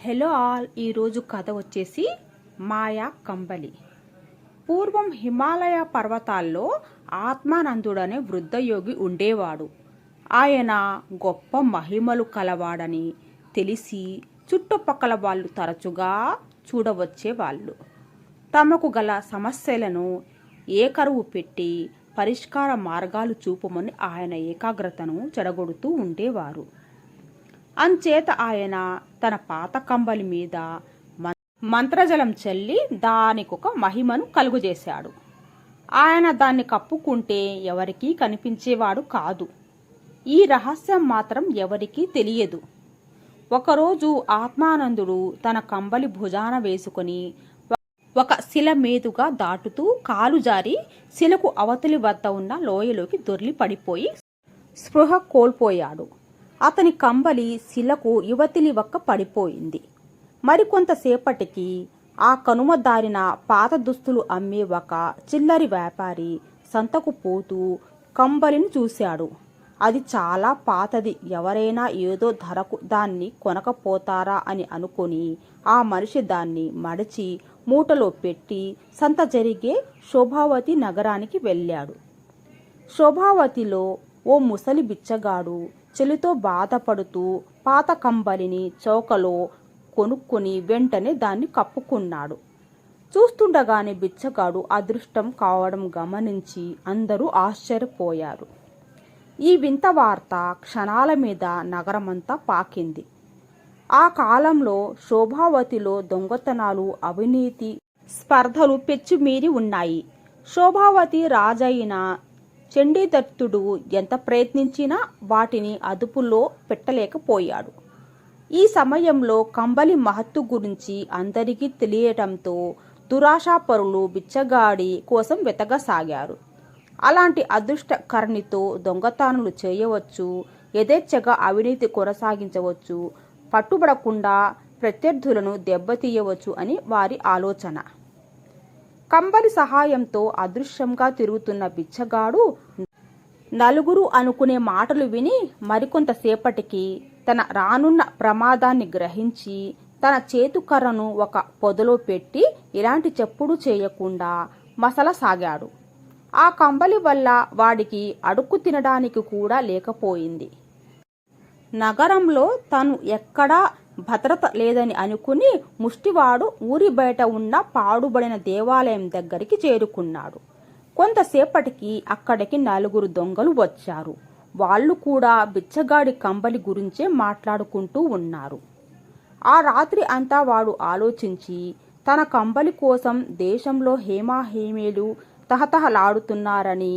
Hello all, ఈరోజు కథ వచ్చేసి మాయా కంబలి. పూర్వం హిమాలయ పర్వతాల్లో ఆత్మానందుడనే వృద్ధయోగి ఉండేవాడు. ఆయన గొప్ప మహిమలు కలవాడని తెలిసి చుట్టుపక్కల వాళ్ళు తరచుగా చూడవచ్చేవాళ్ళు. తమకు గల సమస్యలను ఏకరువు పెట్టి పరిష్కార మార్గాలు చూపమని ఆయన ఏకాగ్రతను చెడగొడుతూ ఉండేవారు. అంచేత ఆయన తన పాత కంబలి మీద మంత్రజలం చల్లి దానికొక మహిమను కలుగజేశాడు. ఆయన దాన్ని కప్పుకుంటే ఎవరికీ కనిపించేవాడు కాదు. ఈ రహస్యం మాత్రం ఎవరికీ తెలియదు. ఒకరోజు ఆత్మానందుడు తన కంబలి భుజాన వేసుకుని ఒక శిల మీదుగా దాటుతూ కాలు జారి శిలకు అవతలి వద్ద ఉన్న లోయలోకి దొర్లి పడిపోయి స్పృహ కోల్పోయాడు. అతని కంబలి శిలకు యువతిలి వక్క పడిపోయింది. మరికొంతసేపటికి ఆ కనుమ దారిన పాత దుస్తులు అమ్మే ఒక చిల్లరి వ్యాపారి సంతకు పోతూ కంబలిని చూశాడు. అది చాలా పాతది, ఎవరైనా ఏదో ధరకు దాన్ని కొనకపోతారా అని అనుకుని ఆ మనిషి దాన్ని మడిచి మూటలో పెట్టి సంత జరిగే శోభావతి నగరానికి వెళ్ళాడు. శోభావతిలో ఓ ముసలి బిచ్చగాడు చలితో బాధపడుతూ పాత కంబలిని చౌకలో కొనుక్కొని వెంటనే దాన్ని కప్పుకున్నాడు. చూస్తుండగానే బిచ్చగాడు అదృష్టం కావడం గమనించి అందరూ ఆశ్చర్యపోయారు. ఈ వింత వార్త క్షణాల మీద నగరమంతా పాకింది. ఆ కాలంలో శోభావతిలో దొంగతనాలు, అవినీతి స్పర్ధలు పెచ్చుమీరి ఉన్నాయి. శోభావతి రాజైన చండీదత్తుడు ఎంత ప్రయత్నించినా వాటిని అదుపులో పెట్టలేకపోయాడు. ఈ సమయంలో కంబలి మహత్తు గురించి అందరికీ తెలియటంతో దురాశాపరులు బిచ్చగాడి కోసం వెతకసాగారు. అలాంటి అదృష్టకరణితో దొంగతనాలు చేయవచ్చు, యథేచ్ఛగా అవినీతి కొనసాగించవచ్చు, పట్టుబడకుండా ప్రత్యర్థులను దెబ్బతీయవచ్చు అని వారి ఆలోచన. కంబలి సహాయంతో అదృశ్యంగా తిరుగుతున్న బిచ్చగాడు నలుగురు అనుకునే మాటలు విని మరికొంతసేపటికి తన రానున్న ప్రమాదాన్ని గ్రహించి తన చేతుకర్రను ఒక పొదలో పెట్టి ఎలాంటి చెప్పుడు చేయకుండా మసలసాగాడు. ఆ కంబలి వల్ల వాడికి అడుక్కు తినడానికి కూడా లేకపోయింది. నగరంలో తను ఎక్కడా భద్రత లేదని అనుకుని ముష్టివాడు ఊరి బయట ఉన్న పాడుబడిన దేవాలయం దగ్గరికి చేరుకున్నాడు. కొంతసేపటికి అక్కడికి నలుగురు దొంగలు వచ్చారు. వాళ్ళు కూడా బిచ్చగాడి కంబలి గురించే మాట్లాడుకుంటూ ఉన్నారు. ఆ రాత్రి అంతా వాడు ఆలోచించి తన కంబలి కోసం దేశంలో హేమాహేమీలు తహతహలాడుతున్నారని,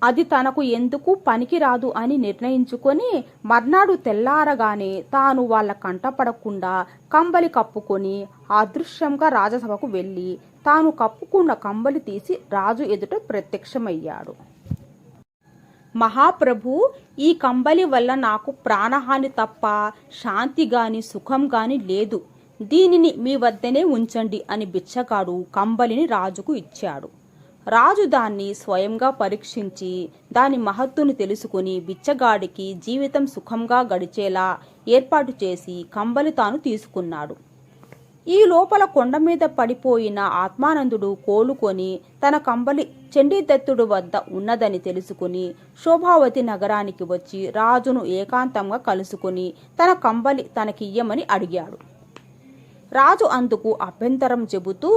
అది తనకు ఎందుకు పనికిరాదు అని నిర్ణయించుకొని మర్నాడు తెల్లారగానే తాను వాళ్ళ కంటపడకుండా కంబలి కప్పుకొని అదృశ్యంగా రాజసభకు వెళ్ళి తాను కప్పుకున్న కంబలి తీసి రాజు ఎదుట ప్రత్యక్షమయ్యాడు. మహాప్రభు, ఈ కంబలి వల్ల నాకు ప్రాణహాని తప్ప శాంతి గాని సుఖం గాని లేదు. దీనిని మీ వద్దనే ఉంచండి అని బిచ్చగాడు కంబలిని రాజుకు ఇచ్చాడు. రాజు దాన్ని స్వయంగా పరీక్షించి దాని మహత్తును తెలుసుకుని బిచ్చగాడికి జీవితం సుఖంగా గడిచేలా ఏర్పాటు చేసి కంబలి తాను తీసుకున్నాడు. ఈ లోపల కొండ మీద పడిపోయిన ఆత్మానందుడు కోలుకొని తన కంబలి చండీదత్తుడు వద్ద ఉన్నదని తెలుసుకుని శోభావతి నగరానికి వచ్చి రాజును ఏకాంతంగా కలుసుకుని తన కంబలి తనకియ్యమని అడిగాడు. రాజు అందుకు అభ్యంతరం చెబుతూ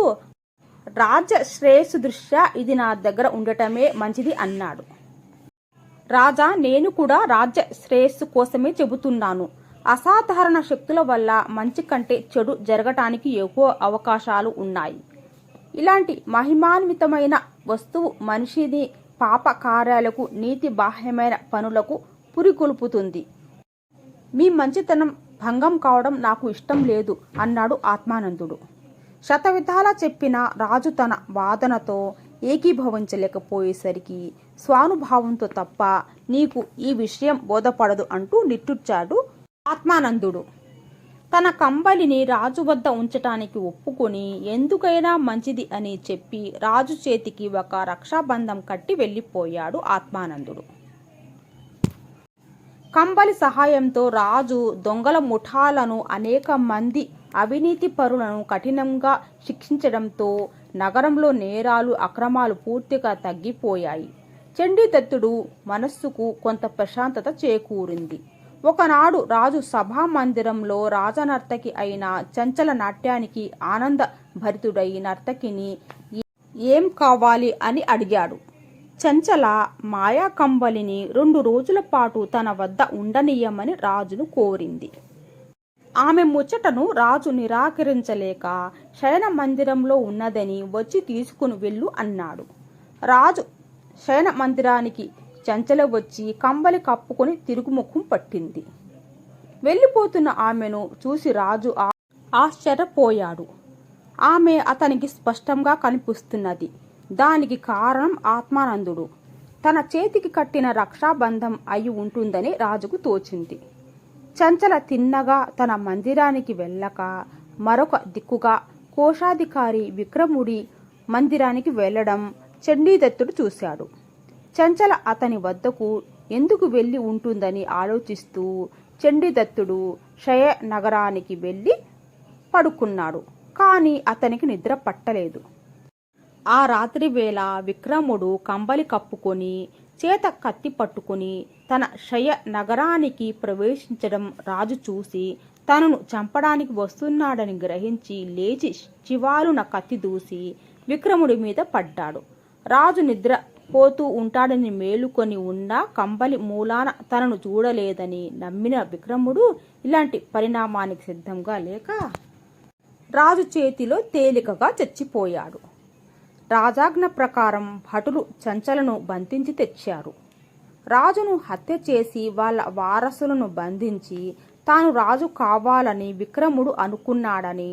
రాజ్య శ్రేయస్సు దృష్ట్యా ఇది నా దగ్గర ఉండటమే మంచిది అన్నాడు. రాజా, నేను కూడా రాజ్య శ్రేయస్సు కోసమే చెబుతున్నాను. అసాధారణ శక్తుల వల్ల మంచి కంటే చెడు జరగటానికి ఎక్కువ అవకాశాలు ఉన్నాయి. ఇలాంటి మహిమాన్వితమైన వస్తువు మనిషిని పాప కార్యాలకు, నీతి బాహ్యమైన పనులకు పురికొల్పుతుంది. మీ మంచితనం భంగం కావడం నాకు ఇష్టం లేదు అన్నాడు ఆత్మానందుడు. శతవిధాలా చెప్పిన రాజు తన వాదనతో ఏకీభవించలేకపోయేసరికి స్వానుభావంతో తప్ప నీకు ఈ విషయం బోధపడదు అంటూ నిట్టూర్చాడు ఆత్మానందుడు. తన కంబలిని రాజు వద్ద ఉంచటానికి ఒప్పుకొని ఎందుకైనా మంచిది అని చెప్పి రాజు చేతికి ఒక రక్షాబంధం కట్టి వెళ్ళిపోయాడు ఆత్మానందుడు. కంబలి సహాయంతో రాజు దొంగల ముఠాలను అనేక మంది అవినీతి పరులను కఠినంగా శిక్షించడంతో నగరంలో నేరాలు అక్రమాలు పూర్తిగా తగ్గిపోయాయి. చండీదత్తుడు మనస్సుకు కొంత ప్రశాంతత చేకూరింది. ఒకనాడు రాజు సభా మందిరంలో రాజనర్తకి అయిన చంచల నాట్యానికి ఆనంద భరితుడై నర్తకిని ఏం కావాలి అని అడిగాడు. చంచల మాయా కంబలిని 2 రోజుల పాటు తన వద్ద ఉండనీయమని రాజును కోరింది. ఆమె ముచ్చటను రాజు నిరాకరించలేక శయన మందిరంలో ఉన్నదని వచ్చి తీసుకుని వెళ్ళు అన్నాడు. రాజు శయన మందిరానికి చంచల వచ్చి కంబలి కప్పుకొని తిరుగుముఖం పట్టింది. వెళ్ళిపోతున్న ఆమెను చూసి రాజు ఆశ్చర్యపోయాడు. ఆమె అతనికి స్పష్టంగా కనిపిస్తున్నది. దానికి కారణం ఆత్మానందుడు తన చేతికి కట్టిన రక్షాబంధం అయి ఉంటుందని రాజుకు తోచింది. చంచల తిన్నగా తన మందిరానికి వెళ్ళక మరొక దిక్కుగా కోశాధికారి విక్రముడి మందిరానికి వెళ్ళడం చండీదత్తుడు చూశాడు. చంచల అతని వద్దకు ఎందుకు వెళ్ళి ఉంటుందని ఆలోచిస్తూ చండీదత్తుడు శయ నగరానికి వెళ్ళి పడుకున్నాడు. కానీ అతనికి నిద్ర పట్టలేదు. ఆ రాత్రి వేళ విక్రముడు కంబలి కప్పుకొని చేత కత్తి పట్టుకుని తన శయ నగరానికి ప్రవేశించడం రాజు చూసి తనను చంపడానికి వస్తున్నాడని గ్రహించి లేచి చివాలున కత్తి దూసి విక్రముడి మీద పడ్డాడు. రాజు నిద్ర పోతూ ఉంటాడని మేలుకొని ఉన్న కంబలి మూలాన తనను చూడలేదని నమ్మిన విక్రముడు ఇలాంటి పరిణామానికి సిద్ధంగా లేక రాజు చేతిలో తేలికగా చచ్చిపోయాడు. రాజాజ్ఞ ప్రకారం భటులు చంచలను బంధించి తెచ్చారు. రాజును హత్య చేసి వాళ్ళ వారసులను బంధించి తాను రాజు కావాలని విక్రముడు అనుకున్నాడని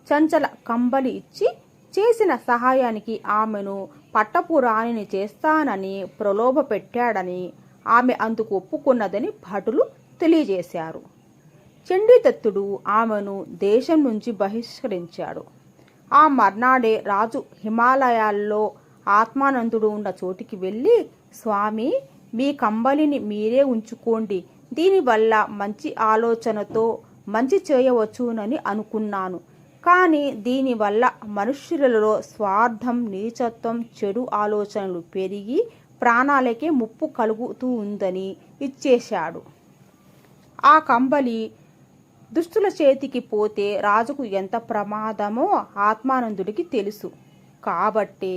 చంచల కంబలి ఇచ్చి చేసిన సహాయానికి ఆమెను పట్టపు రాణిని చేస్తానని ప్రలోభ పెట్టాడని ఆమె అందుకు ఒప్పుకున్నదని భటులు తెలియజేశారు. చండీదత్తుడు ఆమెను దేశం నుంచి బహిష్కరించాడు. ఆ మర్నాడే రాజు హిమాలయాల్లో ఆత్మానందుడు ఉన్న చోటికి వెళ్ళి, స్వామి, మీ కంబలిని మీరే ఉంచుకోండి. దీనివల్ల మంచి ఆలోచనతో మంచి చేయవచ్చునని అనుకున్నాను. కానీ దీనివల్ల మనుష్యులలో స్వార్థం, నీచత్వం, చెడు ఆలోచనలు పెరిగి ప్రాణాలకే ముప్పు కలుగుతూ ఉందని ఇచ్చేశాడు. ఆ కంబలి దుష్టుల చేతికి పోతే రాజుకు ఎంత ప్రమాదమో ఆత్మానందుడికి తెలుసు. కాబట్టే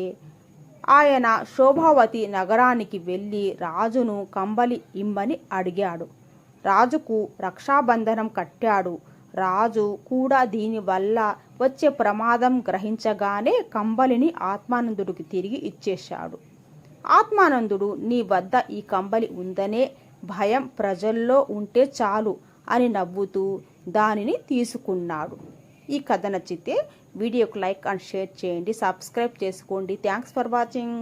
ఆయన శోభావతి నగరానికి వెళ్ళి రాజును కంబలి ఇమ్మని అడిగాడు. రాజుకు రక్షాబంధనం కట్టాడు. రాజు కూడా దీనివల్ల వచ్చే ప్రమాదం గ్రహించగానే కంబలిని ఆత్మానందుడికి తిరిగి ఇచ్చేశాడు. ఆత్మానందుడు, నీ వద్ద ఈ కంబలి ఉందనే భయం ప్రజల్లో ఉంటే చాలు అని నవ్వుతూ దానిని తీసుకున్నాడు. ఈ కథ నచ్చితే వీడియోకు లైక్ అండ్ షేర్ చేయండి, సబ్స్క్రైబ్ చేసుకోండి. Thanks for watching.